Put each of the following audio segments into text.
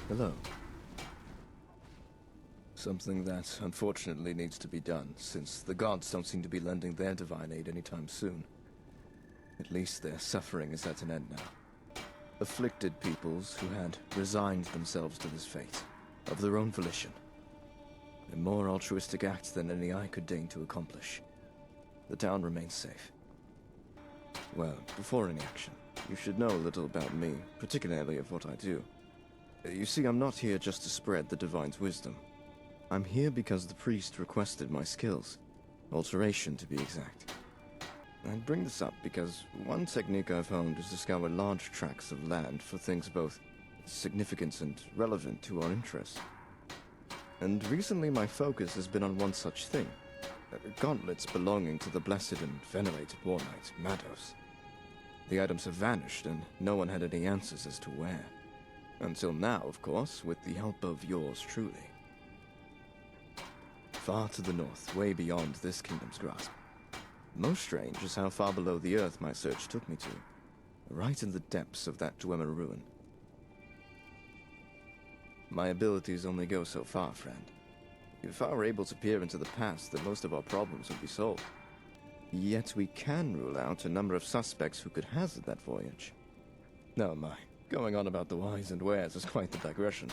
Hello. Something that, unfortunately, needs to be done, since the gods don't seem to be lending their divine aid anytime soon. At least their suffering is at an end now. Afflicted peoples who had resigned themselves to this fate, of their own volition. A more altruistic act than any I could deign to accomplish. The town remains safe. Well, before any action, you should know a little about me, particularly of what I do. You see, I'm not here just to spread the Divine's wisdom. I'm here because the priest requested my skills. Alteration, to be exact. I bring this up because one technique I've honed is to scour large tracts of land for things both significant and relevant to our interests. And recently my focus has been on one such thing. Gauntlets belonging to the blessed and venerated war knight, Mados. The items have vanished, and no one had any answers as to where. Until now, of course, with the help of yours truly. Far to the north, way beyond this kingdom's grasp. Most strange is how far below the earth my search took me to. Right in the depths of that Dwemer ruin. My abilities only go so far, friend. If I were able to peer into the past, then most of our problems would be solved. Yet we can rule out a number of suspects who could hazard that voyage. No, my, going on about the whys and wheres is quite the digression.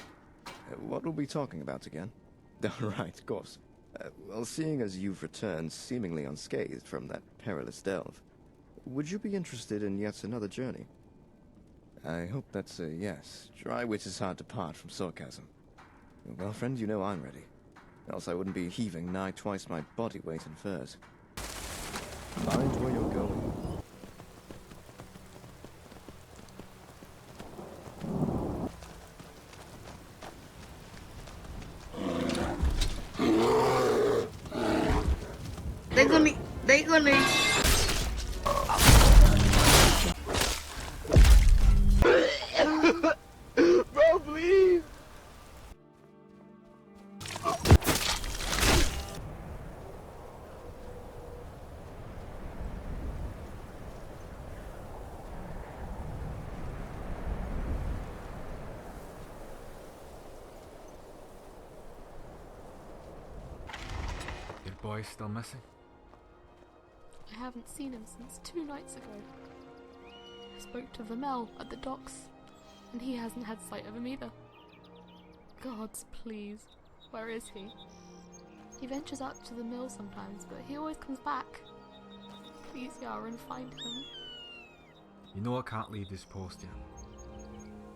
What were we talking about again? Right, of course. Well, seeing as you've returned seemingly unscathed from that perilous delve, would you be interested in yet another journey? I hope that's a yes. Dry wit is hard to part from sarcasm. Well, friend, you know I'm ready. Else I wouldn't be heaving nigh twice my body weight in furs. Mind where you're going. They're gonna. Bro, please. Your boy's still missing? I haven't seen him since 2 nights ago. I spoke to Vermel at the docks, and he hasn't had sight of him either. Gods, please, where is he? He ventures out to the mill sometimes, but he always comes back. Please, Yaren, find him. You know I can't leave this post yet.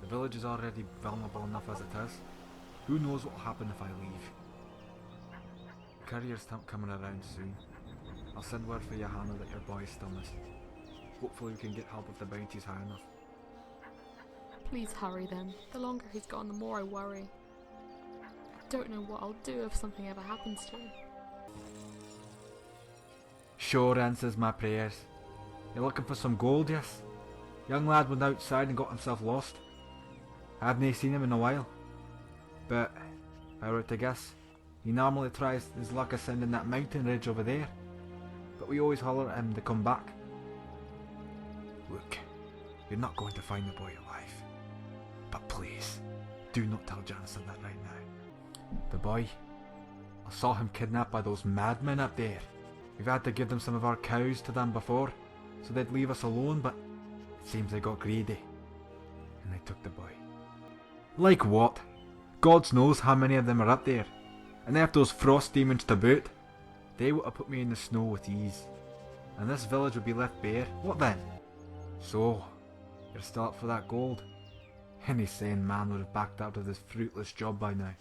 The village is already vulnerable enough as it is. Who knows what will happen if I leave? The courier's coming around soon. I'll send word for Johanna that your boy is still missing. Hopefully we can get help if the bounty's high enough. Please hurry then. The longer he's gone, the more I worry. I don't know what I'll do if something ever happens to him. Sure answers my prayers. You're looking for some gold, yes? Young lad went outside and got himself lost. I haven't seen him in a while. But, if I were to guess, he normally tries his luck ascending that mountain ridge over there. But we always holler at him to come back. Look, you're not going to find the boy alive. But please, do not tell Jansen that right now. The boy, I saw him kidnapped by those madmen up there. We've had to give them some of our cows to them before, so they'd leave us alone, but it seems they got greedy. And they took the boy. Like what? God knows how many of them are up there. And they have those frost demons to boot. They would have put me in the snow with ease. And this village would be left bare. What then? So, you're still up for that gold? Any sane man would have backed out of this fruitless job by now.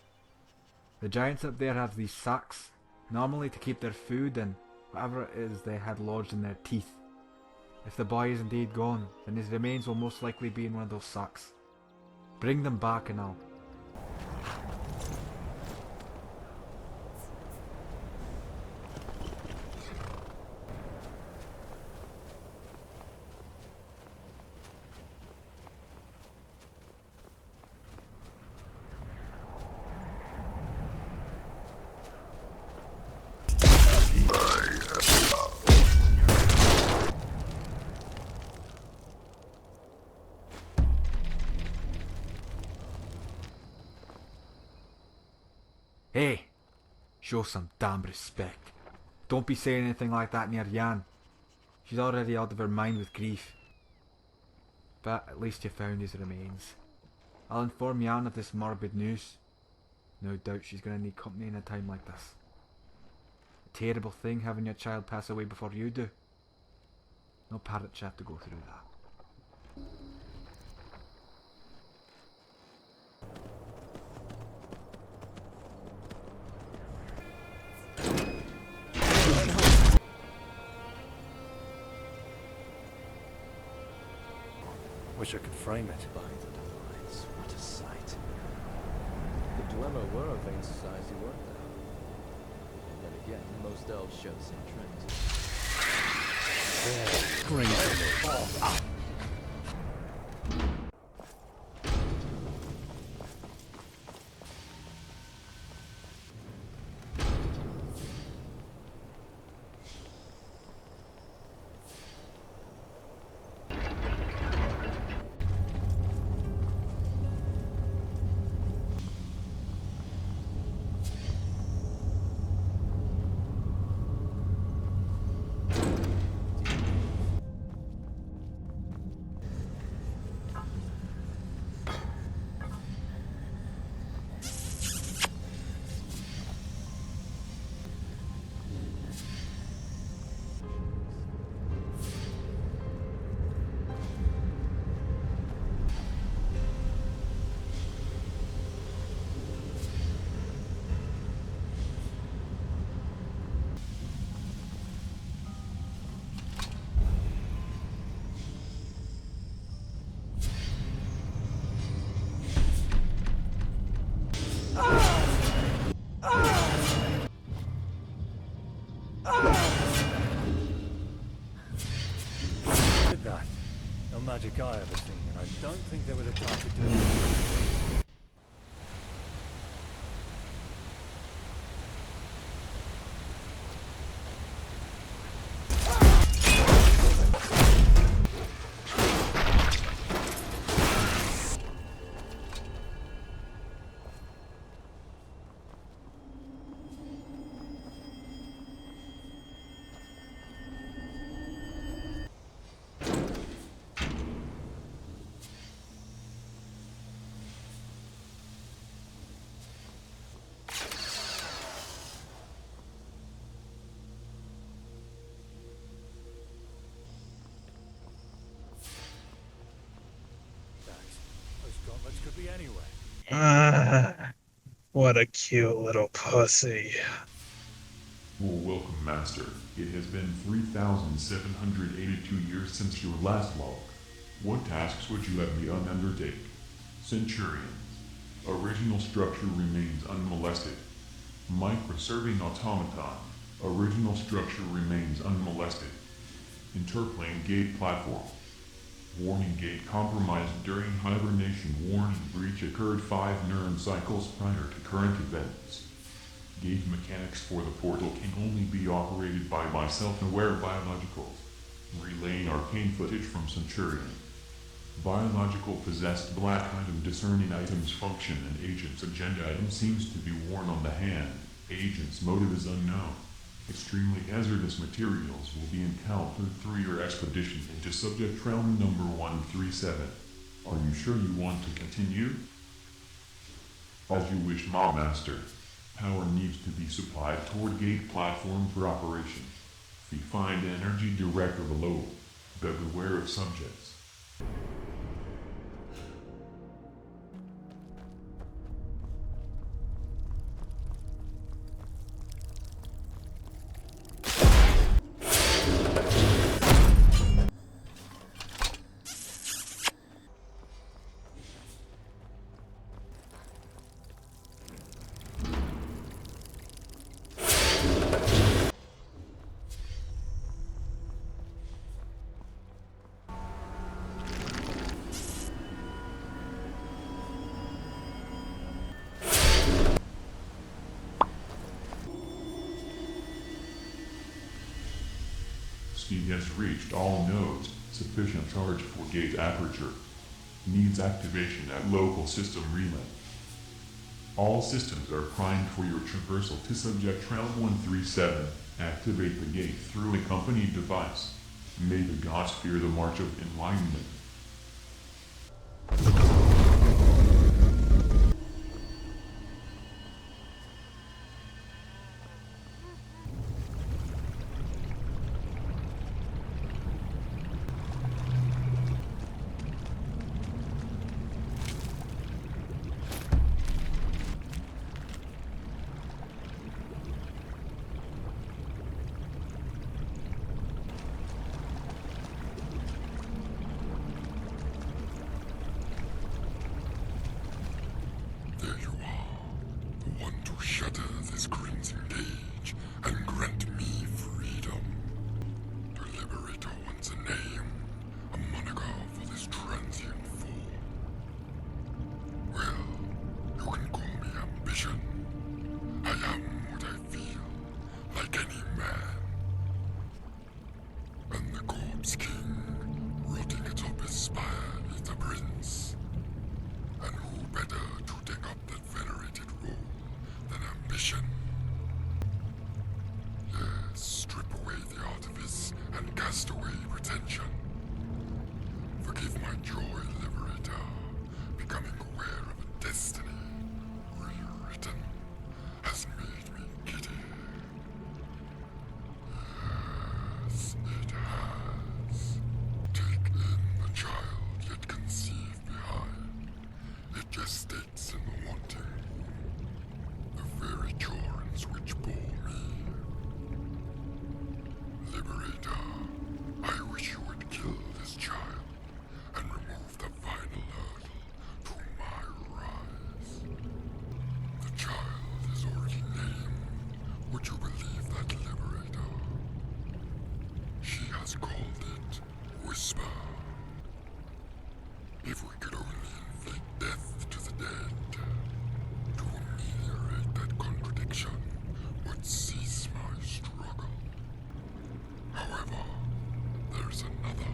The giants up there have these sacks, normally to keep their food and whatever it is they had lodged in their teeth. If the boy is indeed gone, then his remains will most likely be in one of those sacks. Bring them back and I'll... Show some damn respect. Don't be saying anything like that near Jan. She's already out of her mind with grief. But at least you found his remains. I'll inform Jan of this morbid news. No doubt she's going to need company in a time like this. A terrible thing having your child pass away before you do. No parrot should have to go through that. Wish I could frame it. By the divines, what a sight. The Dwemer were a vain society, weren't they? Then again, most elves show the same traits. Bring it. That. No magic I ever seen, and I don't think there was a time to do it. Those gauntlets could be anywhere. What a cute little pussy. Well, welcome, Master. It has been 3,782 years since your last log. What tasks would you have me undertake? Centurions. Original structure remains unmolested. Microserving automaton. Original structure remains unmolested. Interplane gate platform. Warning gate compromised during hibernation. Warning breach occurred 5 neuron cycles prior to current events. Gate mechanics for the portal can only be operated by self-aware biologicals. Relaying arcane footage from Centurion. Biological possessed black item discerning items function and agent's agenda item seems to be worn on the hand. Agent's motive is unknown. Extremely hazardous materials will be encountered through your expedition into subject realm number 137. Are you sure you want to continue? As you wish, my master. Power needs to be supplied toward gate platform for operation. If you find energy direct or below, but beware of subjects. Speed has reached all nodes. Sufficient charge for gate aperture. Needs activation at local system relay. All systems are primed for your traversal to subject Trail 137. Activate the gate through a company device. May the gods fear the march of enlightenment. There you are, the one to shatter this crimson cage and grant me freedom. The Liberator wants a name, a moniker for this transient foe. Well, you can call me ambition. I am what I feel, like any man. And the Corpse King, rotting atop his spire, is the prince. And who better to take up that venerated role than ambition? Yes, strip away the artifice and cast away pretension. Forgive my joy, Liberator, becoming aware of a destiny rewritten has made me giddy. Yes, it has. Take in the child yet conceived behind. It gestates in the wanting womb, the very jorns which bore me. Liberator, I wish you would kill this child and remove the final hurdle to my rise. The child is already named. Would you believe that, Liberator? She has called it Whisper. If we could only inflict death to the dead, to ameliorate that contradiction would cease my struggle. However, there's another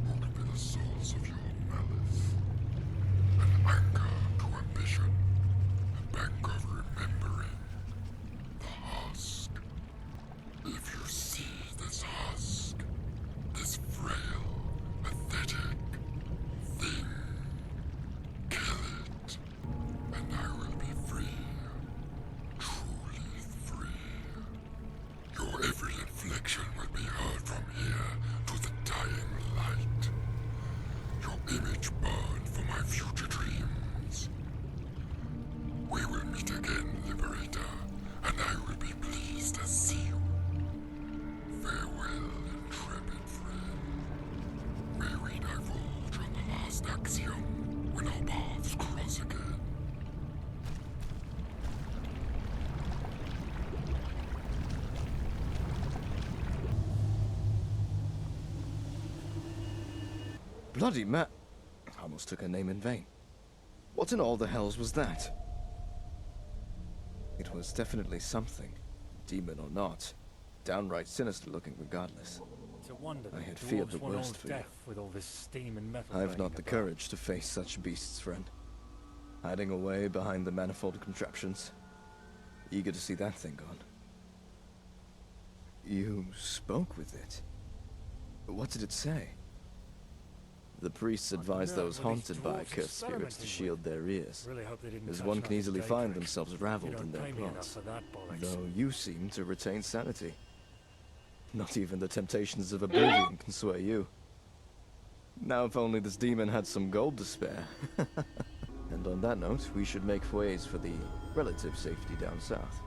who can be the source of your malice. An anchor to ambition, a bank of remembering, the husk. If you see this husk, this frail, pathetic thing, kill it, and I will be free, truly free. Your every inflection will be heard from here to the dying light. Your image burned for my future dreams. We will meet again, Liberator, and I will be pleased to see you. Farewell, intrepid friend. May we divulge on the last axiom when our paths cross again. Bloody ma... Almost took her name in vain. What in all the hells was that? It was definitely something, demon or not. Downright sinister looking regardless. It's a wonder I that had the feared dwarves the weren't all worst for you. deaf with all this steam and metal. I've raining not the about. courage to face such beasts, friend. Hiding away behind the manifold contraptions. Eager to see that thing gone. You spoke with it? What did it say? The priests advised those haunted by cursed spirits to shield their ears, Really hope they didn't as catch one on can to easily day find trick. themselves You raveled don't in their pay me enough plots. for that bollocks. Though you seem to retain sanity. Not even the temptations of oblivion can sway you. Now if only this demon had some gold to spare. And on that note, we should make ways for the relative safety down south.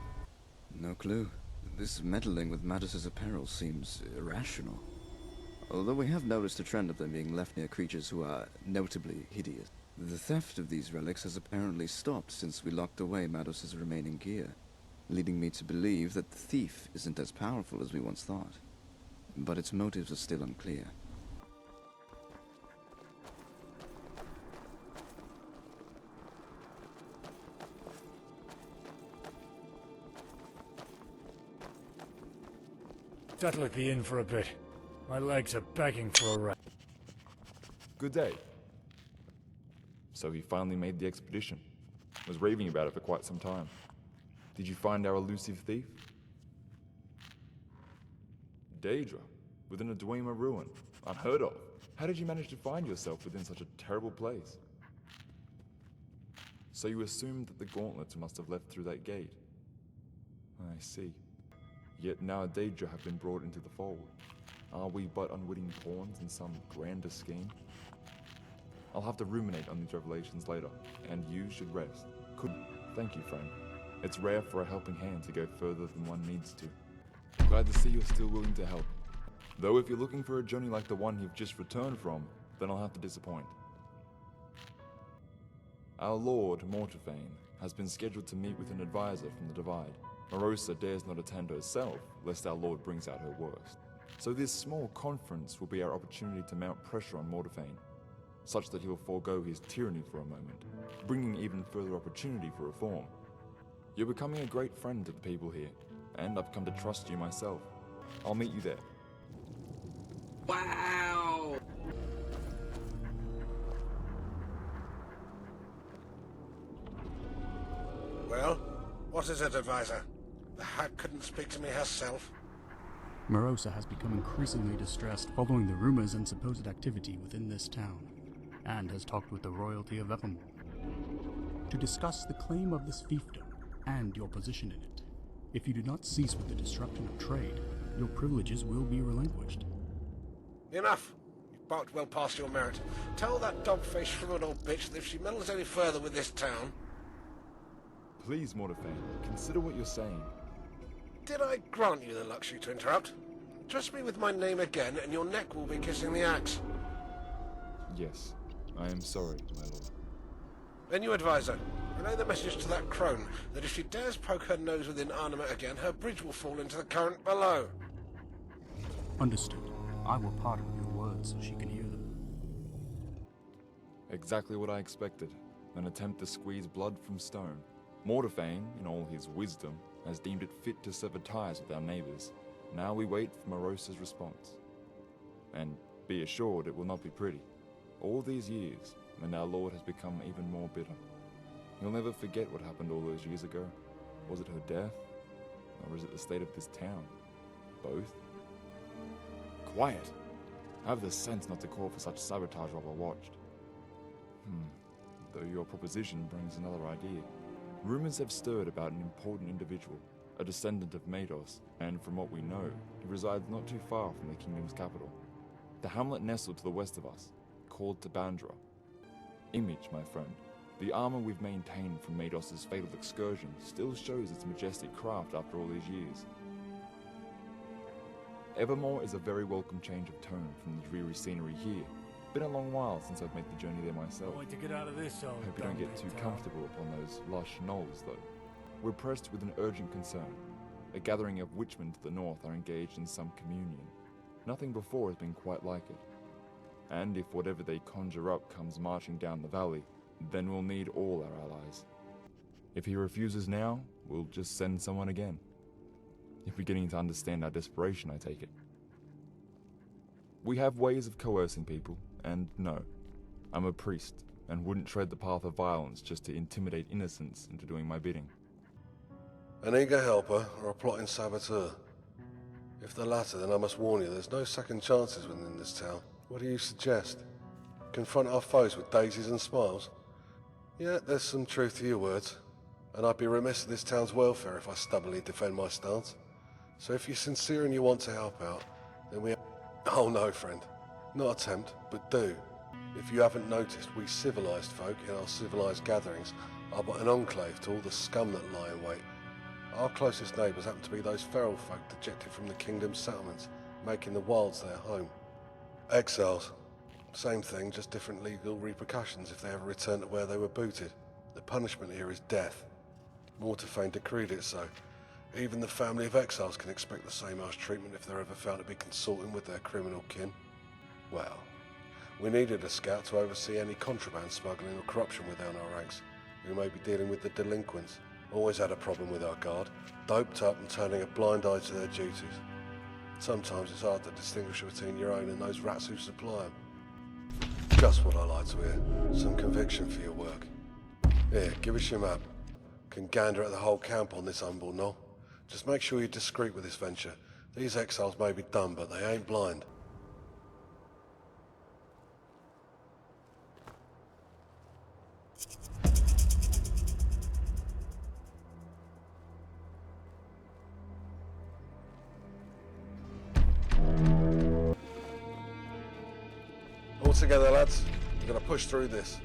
No clue. This meddling with Mattis's apparel seems irrational. Although we have noticed a trend of them being left near creatures who are notably hideous. The theft of these relics has apparently stopped since we locked away Mattis's remaining gear, leading me to believe that the thief isn't as powerful as we once thought. But its motives are still unclear. That'll let the inn for a bit. My legs are begging for a rest. Good day. So he finally made the expedition. Was raving about it for quite some time. Did you find our elusive thief? Daedra, within a Dwemer ruin. Unheard of. How did you manage to find yourself within such a terrible place? So you assumed that the gauntlets must have left through that gate? I see. Yet now Daedra have been brought into the fold. Are we but unwitting pawns in some grander scheme? I'll have to ruminate on these revelations later, and you should rest. Thank you, friend. It's rare for a helping hand to go further than one needs to. Glad to see you're still willing to help. Though if you're looking for a journey like the one you've just returned from, then I'll have to disappoint. Our Lord, Mortafane, has been scheduled to meet with an advisor from the Divide. Morosa dares not attend herself, lest our Lord brings out her worst. So this small conference will be our opportunity to mount pressure on Mortafane, such that he'll forego his tyranny for a moment, bringing even further opportunity for reform. You're becoming a great friend to the people here, and I've come to trust you myself. I'll meet you there. Wow! Well, what is it, advisor? The hag couldn't speak to me herself. Morosa has become increasingly distressed following the rumors and supposed activity within this town, and has talked with the royalty of Evermore to discuss the claim of this fiefdom and your position in it. If you do not cease with the destruction of trade, your privileges will be relinquished. Enough! You've barked well past your merit. Tell that dog-faced shrewd old bitch that if she meddles any further with this town... Please, Mortafane, consider what you're saying. Did I grant you the luxury to interrupt? Trust me with my name again, and your neck will be kissing the axe. Yes, I am sorry, my lord. Then you, advisor, relay the message to that crone that if she dares poke her nose within Arnament again, her bridge will fall into the current below. Understood. I will pardon your words so she can hear them. Exactly what I expected. An attempt to squeeze blood from stone. Mortafane, in all his wisdom, has deemed it fit to sever ties with our neighbors. Now we wait for Morosa's response. And be assured it will not be pretty. All these years, and our Lord has become even more bitter. He'll never forget what happened all those years ago. Was it her death? Or is it the state of this town? Both? Quiet! Have the sense not to call for such sabotage while we're watched. Though your proposition brings another idea. Rumors have stirred about an important individual, a descendant of Mados, and from what we know, he resides not too far from the kingdom's capital. The hamlet nestled to the west of us, called Tabandra. Image, my friend. The armor we've maintained from Mados' fatal excursion still shows its majestic craft after all these years. Evermore is a very welcome change of tone from the dreary scenery here. Been a long while since I've made the journey there myself. Wait to get out of this, old Hope you don't get too comfortable upon those lush knolls, though. We're pressed with an urgent concern. A gathering of witchmen to the north are engaged in some communion. Nothing before has been quite like it. And if whatever they conjure up comes marching down the valley, then we'll need all our allies. If he refuses now, we'll just send someone again. If we're getting to understand our desperation, I take it. We have ways of coercing people, and no, I'm a priest, and wouldn't tread the path of violence just to intimidate innocents into doing my bidding. An eager helper or a plotting saboteur? If the latter, then I must warn you, there's no second chances within this town. What do you suggest? Confront our foes with daisies and smiles? Yeah, there's some truth to your words, and I'd be remiss to this town's welfare if I stubbornly defend my stance. So if you're sincere and you want to help out, then we... Oh no, friend. Not attempt, but do. If you haven't noticed, we civilized folk in our civilized gatherings are but an enclave to all the scum that lie in wait. Our closest neighbours happen to be those feral folk dejected from the kingdom's settlements, making the wilds their home. Exiles. Same thing, just different legal repercussions if they ever return to where they were booted. The punishment here is death. Mortafane decreed it so. Even the family of exiles can expect the same harsh treatment if they're ever found to be consorting with their criminal kin. Well, we needed a scout to oversee any contraband smuggling or corruption within our ranks. We may be dealing with the delinquents. Always had a problem with our guard, doped up and turning a blind eye to their duties. Sometimes it's hard to distinguish between your own and those rats who supply them. Just what I like to hear. Some conviction for your work. Here, give us your map. Can gander at the whole camp on this humble knoll. Just make sure you're discreet with this venture. These exiles may be dumb, but they ain't blind. All together, lads. We're gonna push through this.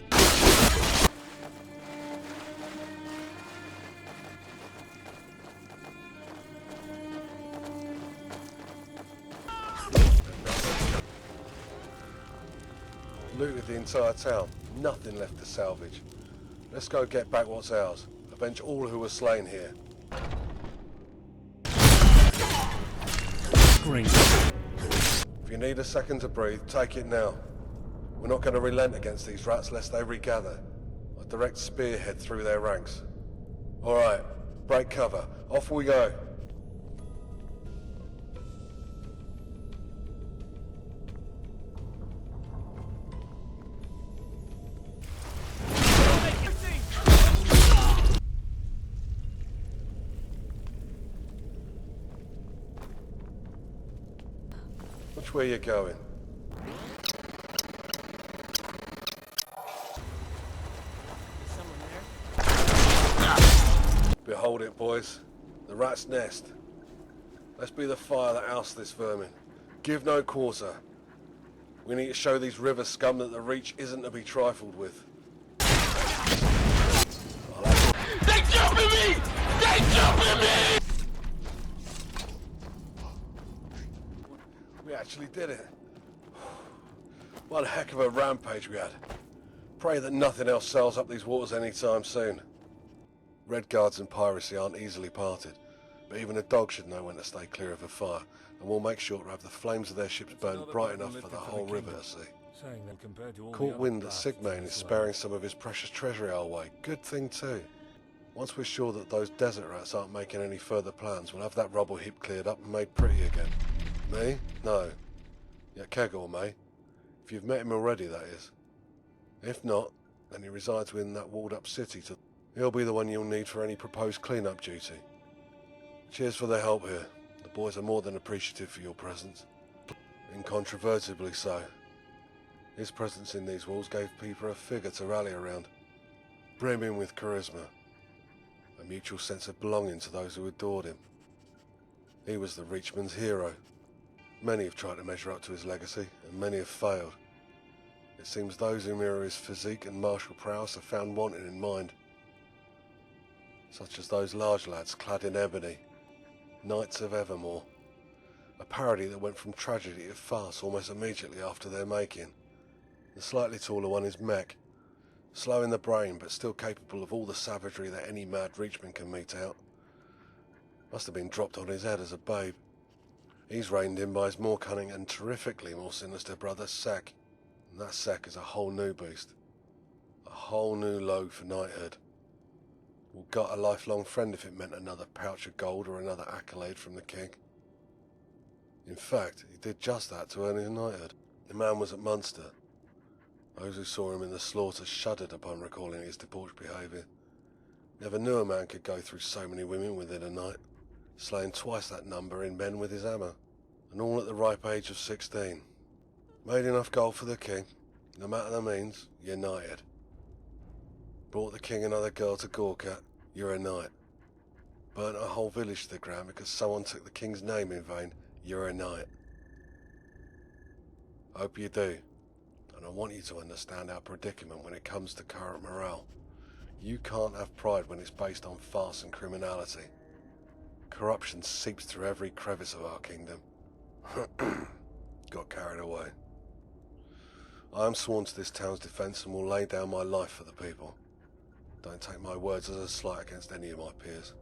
Looted the entire town. Nothing left to salvage. Let's go get back what's ours. Avenge all who were slain here. Green. If you need a second to breathe, take it now. We're not going to relent against these rats lest they regather. A direct spearhead through their ranks. Alright, break cover. Off we go. Which way you going? Behold it, boys. The rat's nest. Let's be the fire that ousts this vermin. Give no quarter. We need to show these river scum that the Reach isn't to be trifled with. They jumping me! They jumping me! We actually did it. What a heck of a rampage we had. Pray that nothing else sails up these waters anytime soon. Red Guards and piracy aren't easily parted, but even a dog should know when to stay clear of a fire, and we'll make sure to have the flames of their ships burn bright enough for the whole river to see. Caught wind that Sigmane is sparing some of his precious treasury our way. Good thing too. Once we're sure that those desert rats aren't making any further plans, we'll have that rubble heap cleared up and made pretty again. Me? No. Yeah, Kegel may. If you've met him already, that is. If not, then he resides within that walled-up city. He'll be the one you'll need for any proposed clean-up duty. Cheers for the help here. The boys are more than appreciative for your presence. Incontrovertibly so. His presence in these walls gave people a figure to rally around, brimming with charisma, a mutual sense of belonging to those who adored him. He was the Reachman's hero. Many have tried to measure up to his legacy, and many have failed. It seems those who mirror his physique and martial prowess are found wanting in mind, such as those large lads clad in ebony, Knights of Evermore, a parody that went from tragedy to farce almost immediately after their making. The slightly taller one is Mech, slow in the brain but still capable of all the savagery that any mad Reachman can mete out. Must have been dropped on his head as a babe. He's reined in by his more cunning and terrifically more sinister brother Sek. And that Sek is a whole new beast. A whole new load for knighthood. We'll got a lifelong friend if it meant another pouch of gold or another accolade from the king. In fact, he did just that to earn his knighthood. The man was at Munster. Those who saw him in the slaughter shuddered upon recalling his debauched behaviour. Never knew a man could go through so many women within a night, slaying twice that number in men with his hammer, and all at the ripe age of 16. Made enough gold for the king, no matter the means, you're knighted. Brought the king another girl to gawk at, you're a knight. Burnt a whole village to the ground because someone took the king's name in vain, you're a knight. Hope you do, and I want you to understand our predicament when it comes to current morale. You can't have pride when it's based on farce and criminality. Corruption seeps through every crevice of our kingdom. Got carried away. I am sworn to this town's defence and will lay down my life for the people. Don't take my words as a slight against any of my peers.